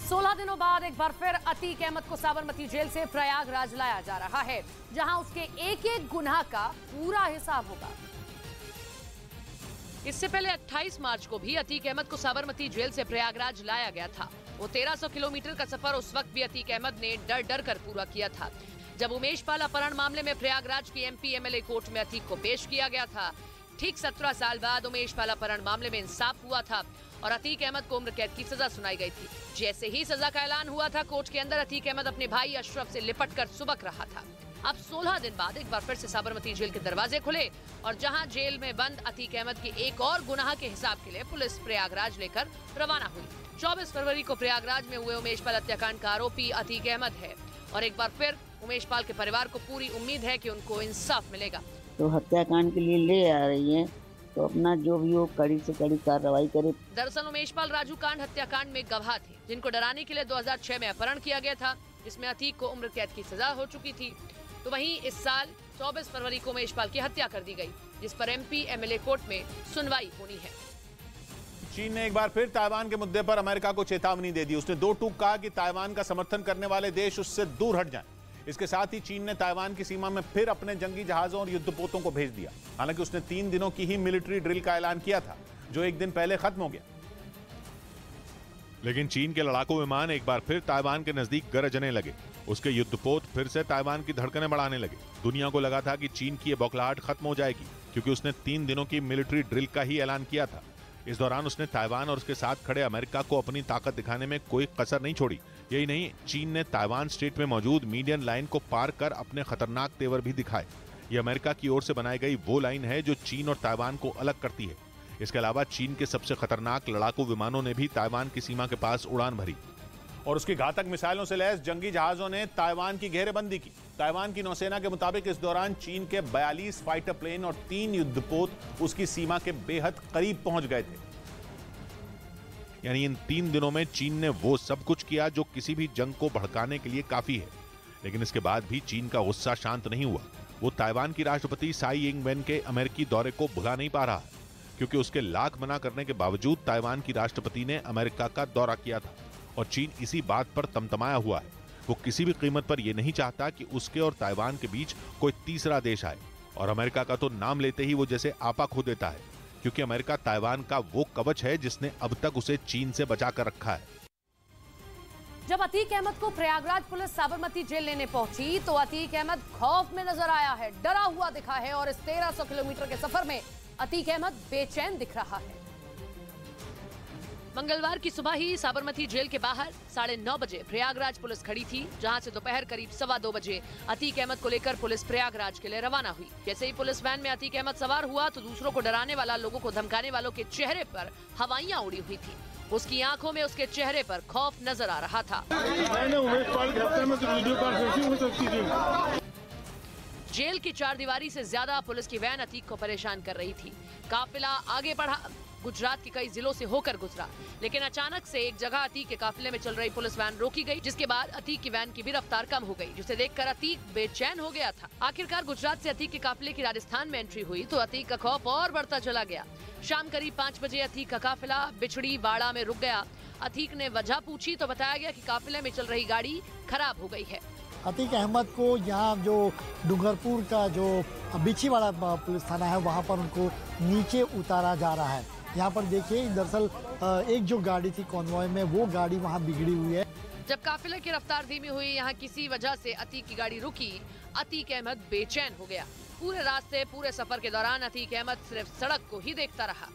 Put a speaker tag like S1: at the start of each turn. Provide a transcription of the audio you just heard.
S1: 16 दिनों बाद एक बार फिर अतीक अहमद को साबरमती जेल से प्रयागराज लाया जा रहा है, जहां उसके एक एक गुनाह का पूरा हिसाब होगा। इससे पहले 28 मार्च को भी अतीक अहमद को साबरमती जेल से प्रयागराज लाया गया था। वो 1300 किलोमीटर का सफर उस वक्त भी अतीक अहमद ने डर डर कर पूरा किया था, जब उमेश पाल अपहरण मामले में प्रयागराज की MP MLA कोर्ट में अतीक को पेश किया गया था। ठीक 17 साल बाद उमेश पाल अपहरण मामले में इंसाफ हुआ था और अतीक अहमद को उम्र कैद की सजा सुनाई गई थी। जैसे ही सजा का ऐलान हुआ था, कोर्ट के अंदर अतीक अहमद अपने भाई अशरफ से लिपट कर सुबक रहा था। अब 16 दिन बाद एक बार फिर से साबरमती जेल के दरवाजे खुले और जहां जेल में बंद अतीक अहमद के एक और गुनाह के हिसाब के लिए पुलिस प्रयागराज लेकर रवाना हुई। 24 फरवरी को प्रयागराज में हुए उमेश पाल हत्याकांड का आरोपी अतीक अहमद है और एक बार फिर उमेश पाल के परिवार को पूरी उम्मीद है कि उनको इंसाफ मिलेगा।
S2: तो हत्याकांड के लिए ले आ रही है तो अपना जो भी हो कड़ी से कड़ी कार्रवाई करे।
S1: दरअसल उमेश पाल राजू कांड हत्याकांड में गवाह थे, जिनको डराने के लिए 2006 में अपहरण किया गया था, जिसमें अतीक को उम्र कैद की सजा हो चुकी थी। तो वहीं इस साल 24 फरवरी को उमेश पाल की हत्या कर दी गई, जिस पर MP MLA कोर्ट में सुनवाई होनी है।
S3: चीन ने एक बार फिर ताइवान के मुद्दे पर अमेरिका को चेतावनी दे दी। उसने दो टूक कहा कि ताइवान का समर्थन करने वाले देश उससे दूर हट जाएं। इसके साथ ही चीन ने ताइवान की सीमा में फिर अपने जंगी जहाजों और युद्धपोतों को भेज दिया। हालांकि उसने 3 दिनों की ही मिलिट्री ड्रिल का ऐलान किया था, जो एक दिन पहले खत्म हो गया।
S4: लेकिन चीन के लड़ाकू विमान एक बार फिर ताइवान के नजदीक गरजने लगे। उसके युद्धपोत फिर से ताइवान की धड़कनें बढ़ाने लगे। दुनिया को लगा था कि चीन की ये बौखलाहट खत्म हो जाएगी, क्योंकि उसने 3 दिनों की मिलिट्री ड्रिल का ही ऐलान किया था। इस दौरान उसने ताइवान और उसके साथ खड़े अमेरिका को अपनी ताकत दिखाने में कोई कसर नहीं छोड़ी। यही नहीं, चीन ने ताइवान स्ट्रेट में मौजूद मीडियन लाइन को पार कर अपने खतरनाक तेवर भी दिखाए। ये अमेरिका की ओर से बनाई गई वो लाइन है जो चीन और ताइवान को अलग करती है। इसके अलावा चीन के सबसे खतरनाक लड़ाकू विमानों ने भी ताइवान की सीमा के पास उड़ान भरी
S3: और उसकी घातक मिसाइलों से लैस जंगी जहाजों ने ताइवान की घेरेबंदी की। ताइवान की नौसेना के मुताबिक इस दौरान चीन के 42 फाइटर प्लेन और 3 युद्धपोत उसकी सीमा के बेहद करीब पहुंच गए थे।
S4: यानी इन 3 दिनों में चीन ने वो सब कुछ किया जो किसी भी जंग को भड़काने के लिए काफी है। लेकिन इसके बाद भी चीन का गुस्सा शांत नहीं हुआ। वो ताइवान की राष्ट्रपति साई इंग वेन के अमेरिकी दौरे को भुला नहीं पा रहा है, क्योंकि उसके लाख मना करने के बावजूद ताइवान की राष्ट्रपति ने अमेरिका का दौरा किया था और चीन इसी बात पर तमतमाया हुआ है। वो किसी भी कीमत पर यह नहीं चाहता कि उसके और ताइवान के बीच कोई तीसरा देश आए। और अमेरिका का तो नाम लेते ही वो जैसे आपा खो देता है, क्योंकि अमेरिका ताइवान का वो कवच है जिसने अब तक उसे चीन से बचा कर रखा है।
S1: जब अतीक अहमद को प्रयागराज पुलिस साबरमती जेल लेने पहुंची तो अतीक अहमद खौफ में नजर आया है, डरा हुआ दिखा है और इस 1300 किलोमीटर के सफर में अतीक अहमद बेचैन दिख रहा है। मंगलवार की सुबह ही साबरमती जेल के बाहर 9:30 बजे प्रयागराज पुलिस खड़ी थी, जहां से दोपहर करीब 2:15 बजे अतीक अहमद को लेकर पुलिस प्रयागराज के लिए रवाना हुई। जैसे ही पुलिस वैन में अतीक अहमद सवार हुआ तो दूसरों को डराने वाला, लोगों को धमकाने वालों के चेहरे पर हवाइयां उड़ी हुई थी। उसकी आंखों में, उसके चेहरे पर खौफ नजर आ रहा था। जेल की चारदीवारी से ज्यादा पुलिस की वैन अतीक को परेशान कर रही थी। काफिला आगे बढ़ा, गुजरात के कई जिलों से होकर गुजरा, लेकिन अचानक से एक जगह अतीक के काफिले में चल रही पुलिस वैन रोकी गई, जिसके बाद अतीक की वैन की भी रफ्तार कम हो गई, जिसे देखकर अतीक बेचैन हो गया था। आखिरकार गुजरात से अतीक के काफिले की राजस्थान में एंट्री हुई तो अतीक का खौफ और बढ़ता चला गया। शाम करीब 5 बजे अतीक का काफिला बिछड़ी वाड़ा में रुक गया। अतीक ने वजह पूछी तो बताया गया कि काफिले में चल रही गाड़ी खराब हो गई है।
S5: अतीक अहमद को यहाँ जो डूंगरपुर का जो बिछीवाड़ा पुलिस थाना है, वहाँ पर उनको नीचे उतारा जा रहा है। यहाँ पर देखिए, दरअसल एक जो गाड़ी थी कॉन्वॉय में, वो गाड़ी वहाँ बिगड़ी हुई है।
S1: जब काफिले की रफ्तार धीमी हुई, यहाँ किसी वजह से अतीक की गाड़ी रुकी, अतीक अहमद बेचैन हो गया। पूरे रास्ते, पूरे सफर के दौरान अतीक अहमद सिर्फ सड़क को ही देखता रहा।